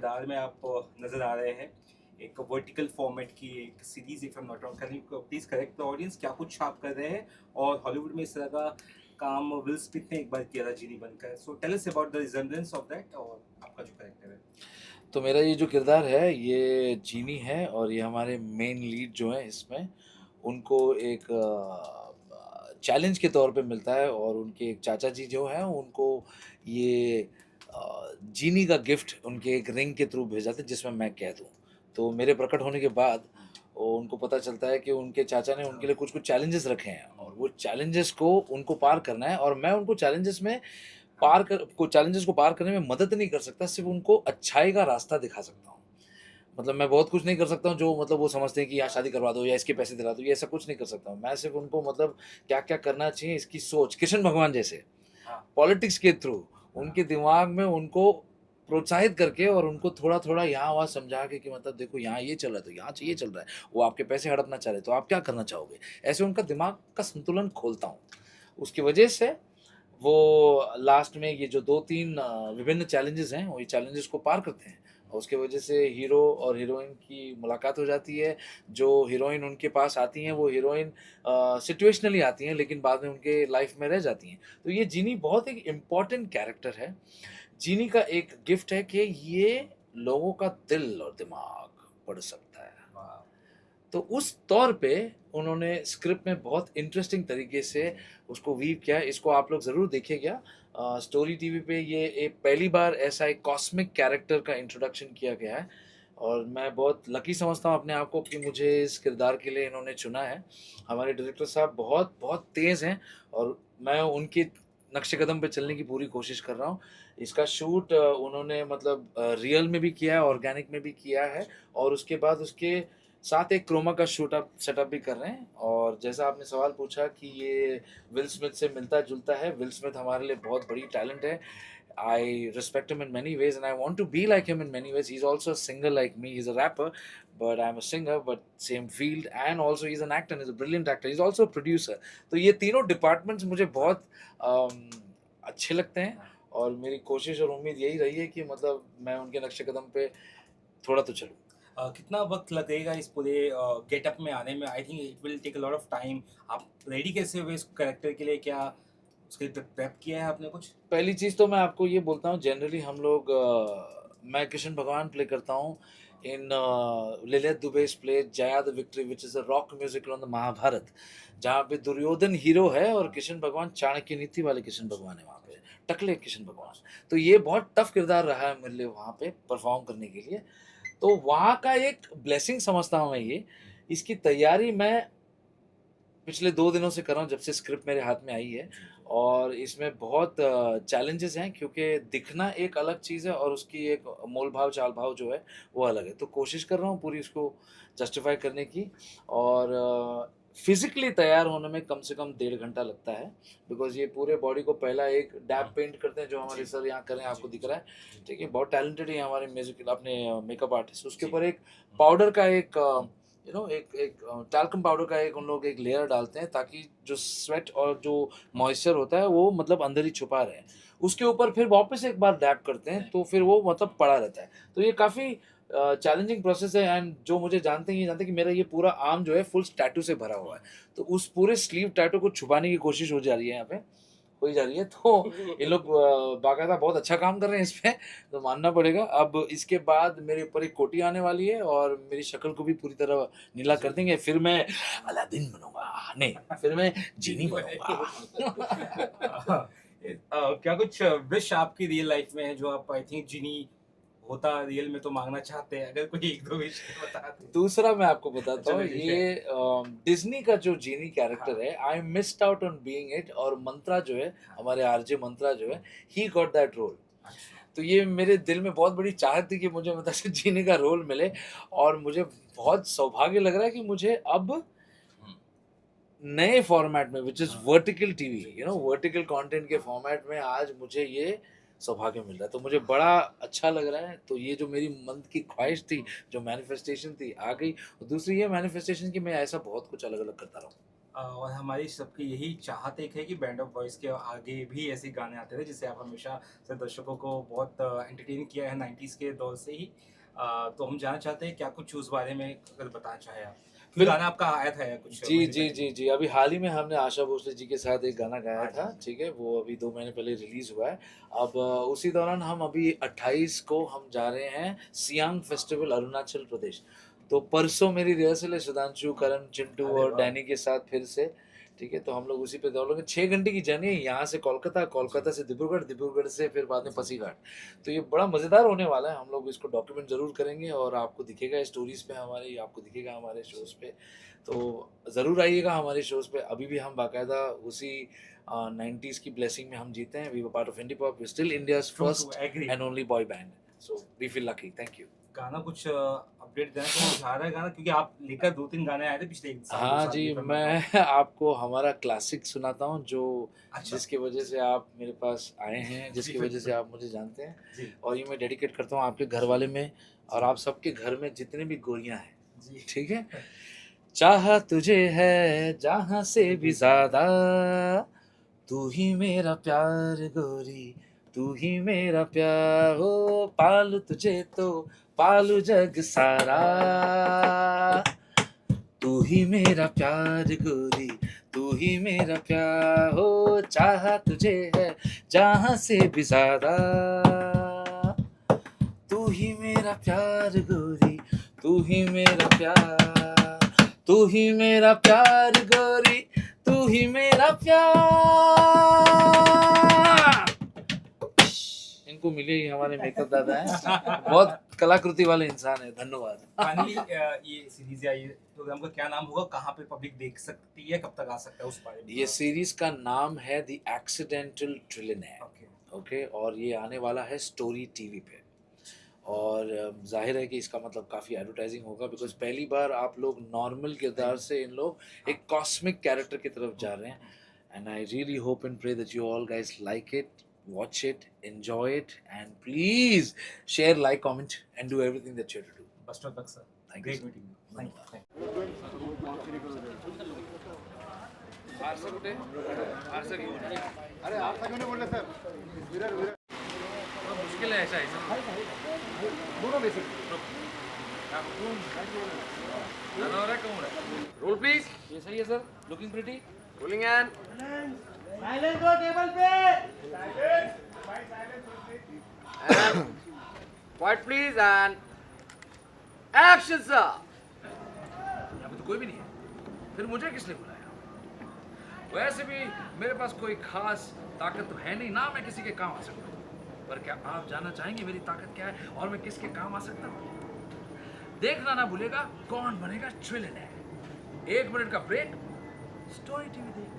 किरदार में आप नज़र आ रहे हैं। एक वर्टिकल फॉर्मेट की एक series, if I am not wrong, can you please correct the audience, क्या कुछ आप कर रहे हैं? और हॉलीवुड में इस तरह का काम विल स्मिथ ने एक बार किया था जीनी बनकर। So tell us about the resemblance of that और आपका जो कैरेक्टर है। तो मेरा ये जो किरदार है ये जीनी है और ये हमारे मेन लीड जो हैं इसमें उनको एक चैलेंज के तौर पे मिलता है और उनके एक चाचा जी जो हैं उनको ये जीनी का गिफ्ट उनके एक रिंग के थ्रू भेजा था जिसमें मैं कैद हूँ। तो मेरे प्रकट होने के बाद उनको पता चलता है कि उनके चाचा ने उनके लिए कुछ-कुछ चैलेंजेस रखे हैं और वो चैलेंजेस को उनको पार करना है और मैं उनको चैलेंजेस को पार करने में मदद नहीं कर सकता, सिर्फ़ उनको अच्छाई का रास्ता दिखा सकता हूँ। मतलब मैं बहुत कुछ नहीं कर सकता हूँ जो मतलब वो समझते हैं कि यहाँ शादी करवा दो या इसके पैसे दिला दो, ये ऐसा कुछ नहीं कर सकता हूँ। मैं सिर्फ़ उनको मतलब क्या-क्या करना चाहिए इसकी सोच कृष्ण भगवान जैसे हाँ, पॉलिटिक्स के थ्रू हाँ, उनके दिमाग में उनको प्रोत्साहित करके और उनको थोड़ा-थोड़ा यहाँ-वहाँ समझा के कि मतलब देखो यहाँ ये चल रहा है, तो यहाँ ये चल रहा है। वो आपके पैसे हड़पना चाह रहे हैं, तो आप क्या करना चाहोगे? ऐसे उनका दिमाग का संतुलन खोलता हूँ। उसकी वजह से वो लास्ट में ये जो 2-3 विभिन्न चैलेंजेस हैं, वो ये चैलेंजेस को पार करते हैं और उसकी वजह से हीरो और हीरोइन की मुलाकात हो जाती है। जो हीरोइन उनके पास आती हैं, वो हीरोइन सिचुएशनली आती हैं, लेकिन बाद में उनके लाइफ में रह जाती हैं। तो ये जीनी बहुत एक इम्पोर्टेंट कैरेक्टर है। जीनी का एक गिफ्ट है कि ये लोगों का दिल और दिमाग पढ़ सकता है। वाह! तो उस तौर पे उन्होंने स्क्रिप्ट में बहुत इंटरेस्टिंग तरीके से उसको वीव किया है। इसको आप लोग ज़रूर देखिएगा। स्टोरी टीवी पे ये एक पहली बार ऐसा एक कॉस्मिक कैरेक्टर का इंट्रोडक्शन किया गया है और मैं बहुत लकी समझता हूँ अपने आप को कि मुझे इस किरदार के लिए इन्होंने चुना है। हमारे डायरेक्टर साहब बहुत बहुत तेज़ हैं और मैं उनके नक्शे कदम पे चलने की पूरी कोशिश कर रहा हूँ। इसका शूट उन्होंने मतलब रियल में भी किया है, ऑर्गेनिक में भी किया है और उसके बाद उसके साथ एक क्रोमा का सेटअप भी कर रहे हैं और जैसा आपने सवाल पूछा कि ये विल स्मिथ से मिलता-जुलता है, विल स्मिथ हमारे लिए बहुत बड़ी टैलेंट है। I respect him in many ways and I want to be like him in many ways. He's also a singer like me. He's a rapper, but I'm a singer, but same field. And also he's an actor and he's a brilliant actor. He's also a producer. तो ये तीनों departments मुझे बहुत अच्छे लगते हैं और मेरी कोशिश और उम्मीद यही रही है कि मतलब मैं उनके नक्शे कदम पे थोड़ा तो चलूँ। कितना वक़्त लगेगा इस पूरे गेटअप में आने में? I think it will take a lot of time. आप रेडी कैसे हुए इस कैरेक्टर के लिए? क्या उसके लिए प्रेप किया है आपने कुछ? पहली चीज़ तो मैं आपको ये बोलता हूँ जनरली हम लोग मैं कृष्ण भगवान प्ले करता हूँ in Lalit Dubey's play Jaya the victory which is a rock musical on the Mahabharata, जहाँ पे दुर्योधन हीरो है और कृष्ण भगवान चाणक्य नीति वाले कृष्ण भगवान है वहाँ पे, टकले कृष्ण भगवान। तो ये बहुत टफ किरदार रहा है मेरे लिए वहाँ पे परफ़ॉर्म करने के लिए। तो वहाँ का एक ब्लेसिंग समझता हूँ मैं ये, इसकी तैयारी मैं पिछले 2 दिनों से कर रहा हूँ जब से स्क्रिप्ट मेरे हाथ में आई है जी, जी। और इसमें बहुत चैलेंजेस हैं क्योंकि दिखना एक अलग चीज़ है और उसकी एक मोल-भाव, चाल-भाव जो है वो अलग है। तो कोशिश कर रहा हूँ पूरी इसको जस्टिफ़ाई करने की और फिज़िकली तैयार होने में कम से कम 1.5 घंटा लगता है बिकॉज़ ये पूरे बॉडी को पहला एक डैप पेंट करते हैं जो हमारे जी, सर यहाँ कर रहे हैं जी, आपको दिख जी, रहा है, जी। ठीक है? बहुत टैलेंटेड है हमारे म्यूज़िक अपने मेकअप आर्टिस्ट। उसके जी। ऊपर एक हुँ, पाउडर का एक एक एक टैल्कम पाउडर का एक उन लोग एक लेयर डालते हैं ताकि जो स्वेट और जो मॉइस्चर होता है वो मतलब अंदर ही छुपा रहे। जी। उसके ऊपर फिर वापस एक बार डैप करते हैं तो फिर वो मतलब पड़ा रहता है। तो ये काफ़ी चैलेंजिंग प्रोसेस है एंड जो मुझे जानते हैं ये जानते हैं कि मेरा ये पूरा आर्म जो है फुल टैटू से भरा हुआ है। तो उस पूरे स्लीव टैटू को छुपाने की कोशिश हो जा रही है यहाँ पे, हो ही जा रही है। तो ये लोग बाकायदा बहुत अच्छा काम कर रहे हैं इस पे, तो मानना पड़ेगा। अब इसके बाद मेरे ऊपर एक कोटी आने वाली है और मेरी शक्ल को भी पूरी तरह नीला कर जी। देंगे, फिर मैं अलादीन बनूँगा, नहीं, फिर मैं जीनी जीनी बनूँगा। बने। क्या कुछ विश आपकी रियल लाइफ में है जो आप आई थिंक जीनी होता रियल में तो माँगना चाहते हैं? अगर कोई 1-2 विश बता दें। दूसरा मैं आपको बताता हूँ, चलो ठीक है। ये डिज़्नी का जो जीनी कैरेक्टर हाँ, है, I missed out on being it और मंत्रा जो है, हाँ। हमारे आरजे मंत्रा जो है, ही गॉट दैट रोल। अच्छा। तो ये मेरे दिल में बहुत बड़ी चाहत थी कि मुझे मतलब ऐसे जीने का रोल मिले और मुझे बहुत सौभाग्य लग रहा है कि मुझे अब हुँ, नए फॉर्मेट में व्हिच इज़ हाँ। वर्टिकल टीवी, जी, जी। वर्टिकल कंटेंट के हाँ, फॉर्मेट में आज मुझे ये सौभाग्य मिल रहा है। तो मुझे बड़ा अच्छा लग रहा है। तो ये जो मेरी मन की ख्वाहिश थी, हुँ, जो मैनिफेस्टेशन थी, आ हुँ। गई। और दूसरी ये मैनिफेस्टेशन कि मैं ऐसा बहुत कुछ अलग-अलग करता रहूँ। और हमारी सबकी यही चाहत एक है कि बैंड ऑफ वॉइस के आगे भी ऐसे गाने आते रहे, जिससे आप हमेशा से दर्शकों को बहुत एंटरटेन किया है 90s के दौर से ही। तो हम जानना चाहते हैं क्या कुछ उस बारे में अगर बताना चाहें आप, क्योंकि बिल गाना आपका आया था कुछ जी, महीने जी, पहले। जी, जी। अभी हाल ही में हमने आशा भोसले जी के साथ एक गाना गाया हाँ जी, था, ठीक है? वो अभी 2 महीने पहले रिलीज़ हुआ है। अब उसी दौरान हम अभी 28 को हम जा रहे हैं सियांग फेस्टिवल अरुणाचल प्रदेश। तो परसों मेरी रिहर्सल है सुधांशु, करण, चिंटू अरे और वाह! डैनी के साथ फिर से, ठीक है? तो हम लोग उसी पे दौड़ेंगे। 6 घंटे की जर्नी है यहाँ से कोलकाता, कोलकाता से डिब्रूगढ़, डिब्रूगढ़ से फिर बाद में पासीघाट। तो ये बड़ा मज़ेदार होने वाला है। हम लोग इसको डॉक्यूमेंट ज़रूर करेंगे और आपको दिखेगा स्टोरीज़ पे हमारे, आपको दिखेगा हमारे शोज़ पे। तो ज़रूर आइएगा हमारे शोज़ पे। अभी भी हम बाकायदा उसी 90s की ब्लेसिंग में हम जीते हैं। We were part of indie pop, we still India's true, true, first agree. And only boy band. So we feel lucky. Thank you. गाना कुछ अपडेट देना कहीं चाह रहा है गाना, क्योंकि आप लेकर 2-3 गाने आए थे पिछले 1 साल 2 हाँ साल जी, की if I am not wrong. मैं आपको हमारा क्लासिक सुनाता हूँ जो अच्छा, जिसकी वज़ह से आप मेरे पास आए हैं, जी जिसकी वज़ह से बिल्कुल। आप मुझे जानते हैं जी, और ये मैं डेडिकेट करता हूँ आपके घरवाले में और जी, आप सबके घर में जितने भी गोरियाँ हैं, जी। ठीक है? चाहा तुझे है जहाँ से भी ज़्यादा, तू ही मेरा प्यार गोरी, तू ही मेरा प्यार हो, पालू तुझे तो पालू जग सारा, तू ही मेरा प्यार गोरी, तू ही मेरा प्यार हो, चाहा तुझे है जहाँ से भी ज़्यादा, तू ही मेरा प्यार गोरी, तू ही मेरा प्यार, तू ही मेरा प्यार गोरी, तू ही मेरा प्यार। इनको मिले ही हमारे मेकअप दादा हैं, बहुत कलाकृति वाले इंसान है। धन्यवाद। फाइनली ये सीरीज या ये प्रोग्राम का क्या नाम होगा, कहाँ पे पब्लिक देख सकती है, कब तक आ सकता है, उस बारे में ये थोड़ा। सीरीज का नाम है the accidental trillionaire. Okay, okay, और ये आने वाला है स्टोरी टीवी पे और जाहिर है कि इसका मतलब काफ़ी एडवर्टाइजिंग होगा बिकॉज पहली बार आप लोग नॉर्मल किरदार से इन लोग एक कॉस्मिक कैरेक्टर की तरफ जा रहे हैं and I really hope and pray that you all guys like it, watch it, enjoy it, and please share, like, comment, and do everything that you have to do. Best of luck sir, Thank you, great sir. Meeting you, thank you. आरसा कुठे? आरसा घेऊन. अरे आप क्यों नहीं बोल रहे सर? मिरर मिरर मुश्किल है ऐसा दोनों में से रोल प्लीज. ये सही है sir, looking pretty. Rolling and silence हो टेबल पे। Quite please and action sir. यहाँ पे तो कोई भी नहीं है, फिर मुझे किसने बुलाया? वैसे भी मेरे पास कोई खास ताकत तो है नहीं ना, मैं किसी के काम आ सकता हूँ। पर क्या आप जानना चाहेंगे मेरी ताकत क्या है और मैं किसके काम आ सकता हूँ? देखना ना भूलेगा कौन बनेगा ट्रिलियनेयर। 1 मिनट का ब्रेक, स्टोरी टीवी देख।